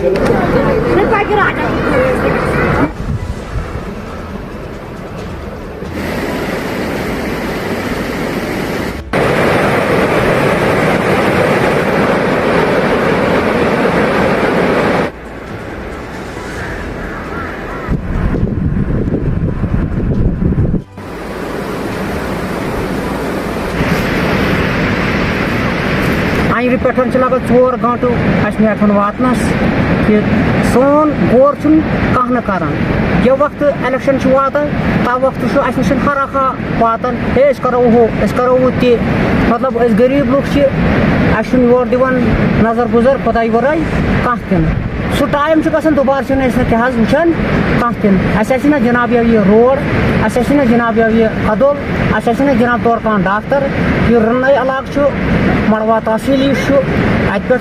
पे लगा 4 घंटों अस वातनस कि सोन गौर कह कर ये वक्त इलेक्शन वातान तब वक्त नश हर वातान हे करो हो करो वो मतलब गरीब लुक योर दिवान नजर गुजर पदाई वराई कह सह टाइम दुबार वुचान कह जनाब ये रोड जनाब ये कदल जनाब तौर कह डॉक्टर यह रन इलाक मड़वा तहसील अत पे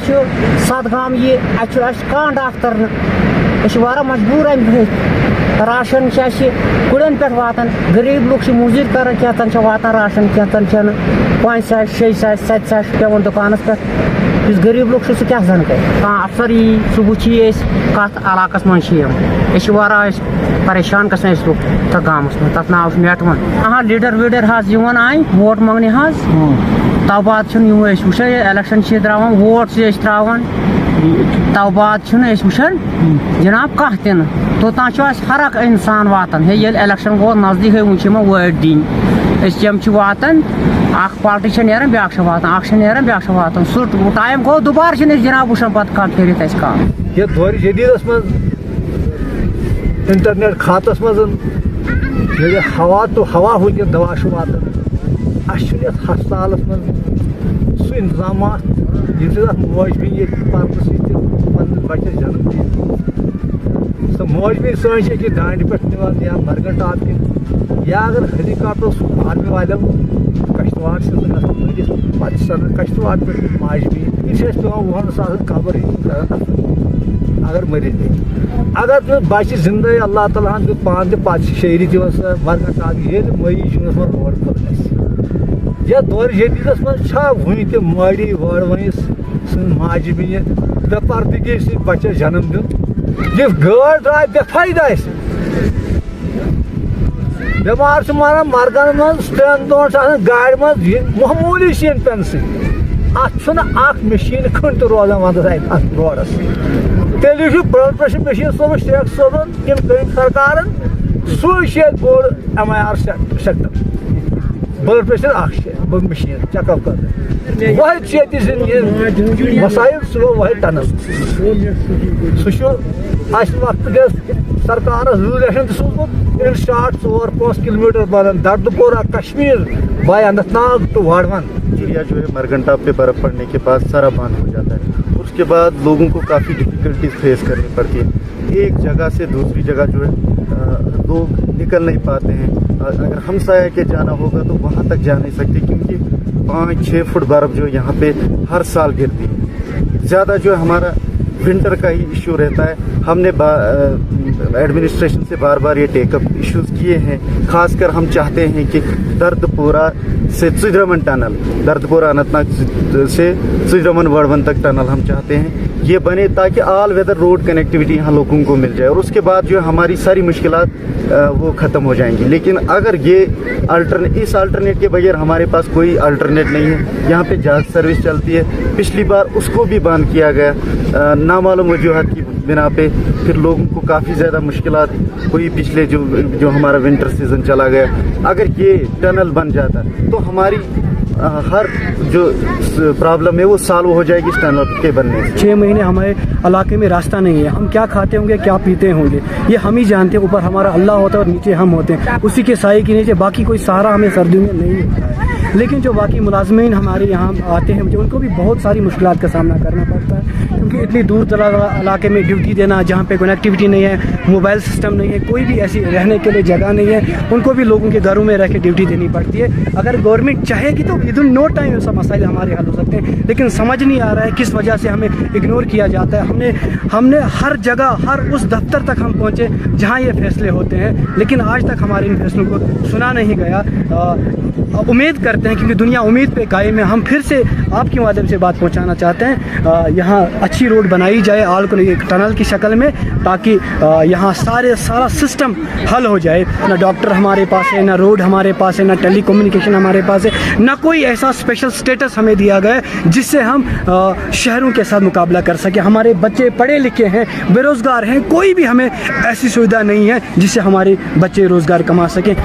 7 गाम ये कह डॉक्टर मजबूर राशन गुड़न पे वातान गरीब लुक मजूरी कर कैतन वातान राशन कैतन 5 सास 6 सास 7 सास पेवन दुकान पे इस गरीब लुक सह क्या जन कर अफसर यी सह वुची कत इलाकस मज परेशान गसान लुक तथ गामस में तथ नाव नेटवन हाँ लीडर वीडर आय वोट मंगने तब बाद वुचान इलेक्शन द्रावान वोट त्रावान तब बाद वुचान जनाब कह tin तोतान हर अख इंसान वातान हे ये इलेक्शन गो नजदीक वो वोट दिन तम वातान पार्टी नेरान ब्याक वातान नेरान ब्याक वातान सह टाइम गो दुबार जनाब वुचान पे कह कर कम ये दौर जदीदस मज इंटरनेट खातस मज हवा तो हवा हो दवा वातान हस्पताल मज सह इंतजाम मौज भी ये पर्व सह बच्चस जन्म दिन सह मौज भी सी दांड पे या मरगन टाप कन या अगर हेलीकॉप्टर आर्मी वाले कश्तवाड़ से पे कश्तवाड़ पे माज भी ये पेवान वहन खबर अगर मरित गई अगर तो बच जिंदगी अल्लाह ताला पान पे शेरी दिवन मरगन टाप ये मई जुनस में रोड खुल या दौर जदीदस मज वन त माड़ी वाड़ वन माज भी बेपर्दगी बच्चस जन्म दिन ये गाड़ द्राय बेफायदा बेमार मारान मरगन मज 3 दोन गाड़ मज मामूली शीन पेन अत मशीन खंड तो रोजान वंदस रोडस तेल blood pressure machine Soban Sheikh Soban सरकार सह बोड़ MIR sector blood pressure machine checkup कर मसाइल सह वह टनस सह वक्त गए सरकार 2 इलेक्शन सूझमुत इन शार्ट 4-5 किलोमीटर बनन Dardpora Kashmir by Anantnag to Wadwan area जो है मरगंटा पे बर्फ़ पड़ने के बाद सारा बंद हो जाता है। उसके बाद लोगों को काफ़ी डिफ़िकल्टीज फेस करनी पड़ती है। एक जगह से दूसरी जगह जो है लोग निकल नहीं पाते हैं। अगर हमसाया के जाना होगा तो वहाँ तक जा नहीं सकते क्योंकि 5-6 फुट बर्फ़ जो यहाँ पे हर साल गिरती है। ज़्यादा जो है हमारा विंटर का ही इशू रहता है। हमने एडमिनिस्ट्रेशन से बार बार ये टेकअप इश्यूज़ किए हैं। खासकर हम चाहते हैं कि दर्दपोरा से सुजरमन टनल, दर्दपोरा अनंतनाग से सुजरमन वाड़वन तक टनल हम चाहते हैं ये बने ताकि ऑल वेदर रोड कनेक्टिविटी यहाँ लोगों को मिल जाए और उसके बाद जो हमारी सारी मुश्किलात वो ख़त्म हो जाएंगी। लेकिन अगर ये इस अल्टरनेट के बगैर हमारे पास कोई अल्टरनेट नहीं है। यहाँ पे जहाज सर्विस चलती है, पिछली बार उसको भी बंद किया गया नामालूम वजूहत की बिना पे। फिर लोगों को काफ़ी ज़्यादा मुश्किलात हुई पिछले जो हमारा विंटर सीज़न चला गया। अगर ये टनल बन जाता तो हमारी हर जो प्रॉब्लम है वो सॉल्व हो जाएगी इस टनल के बनने से। 6 महीने हमारे इलाके में रास्ता नहीं है। हम क्या खाते होंगे, क्या पीते होंगे, ये हम ही जानते हैं। ऊपर हमारा अल्लाह होता है और नीचे हम होते हैं। उसी के साए के नीचे बाकी कोई सहारा हमें सर्दियों में नहीं होता है। लेकिन जो बाकी मुलाजमीन हमारे यहाँ आते हैं उनको भी बहुत सारी मुश्किलात का सामना करना पड़ता है क्योंकि इतनी दूर दराज इलाके में ड्यूटी देना जहाँ पे कनेक्टिविटी नहीं है, मोबाइल सिस्टम नहीं है, कोई भी ऐसी रहने के लिए जगह नहीं है, उनको भी लोगों के घरों में रह के ड्यूटी देनी पड़ती है। अगर गवर्नमेंट चाहेगी तो विद इन नो टाइम सब मसाइल हमारे हल हो सकते हैं। लेकिन समझ नहीं आ रहा है किस वजह से हमें इग्नोर किया जाता है। हमने हर जगह, हर उस दफ्तर तक हम पहुँचे जहाँ ये फैसले होते हैं, लेकिन आज तक हमारे इन फैसलों को सुना नहीं गया। उम्मीद करते चाहते हैं, क्योंकि दुनिया उम्मीद पे कायम है। हम फिर से आपके माध्यम से बात पहुंचाना चाहते हैं, यहाँ अच्छी रोड बनाई जाए आल एक टनल की शक्ल में, ताकि यहाँ सारा सिस्टम हल हो जाए। ना डॉक्टर हमारे पास है, ना रोड हमारे पास है, ना टेली कम्युनिकेशन हमारे पास है, ना कोई ऐसा स्पेशल स्टेटस हमें दिया गया है जिससे हम शहरों के साथ मुकाबला कर सकें। हमारे बच्चे पढ़े लिखे हैं, बेरोज़गार हैं, कोई भी हमें ऐसी सुविधा नहीं है जिससे हमारे बच्चे रोज़गार कमा सकें।